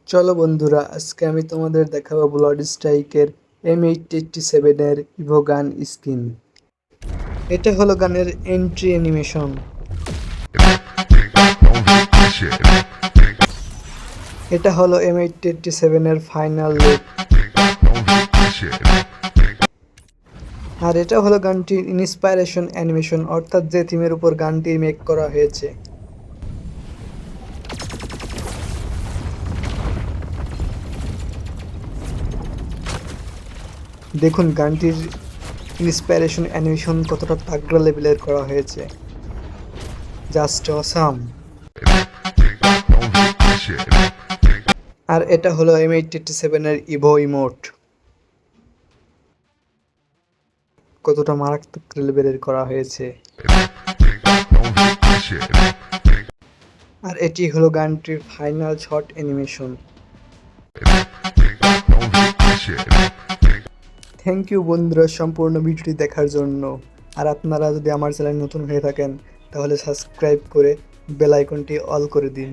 চলো বন্ধুরা, আজকে আমি তোমাদের দেখাবো ব্লাড স্ট্রাইকের M887 এর ইভো গান স্কিন। এটা হলো গানের এন্ট্রি অ্যানিমেশন। এটা হলো M887 এর ফাইনাল লুক। আর এটা হলো গানটির ইন্সপাইরেশন অ্যানিমেশন, অর্থাৎ যে থিমের উপর গানটি মেক করা হয়েছে। দেখুন গানটির ইন্সপাইরেশন অ্যানিমেশন কতটা তাগড়া লেভেলের করা হয়েছে, জাস্ট অসাম। আর এটা হলো M887 এর ইভো ইমোট, কতটা মারাত্মক লেভেলের করা হয়েছে। আর এটি হলো গানটির final shot animation. Thank you বন্ধুরা সম্পূর্ণ ভিডিওটি দেখার জন্য। আর আপনারা যদি আমার চ্যানেল নতুন হয়ে থাকেন তাহলে সাবস্ক্রাইব করে বেল আইকনটি অল করে দিন।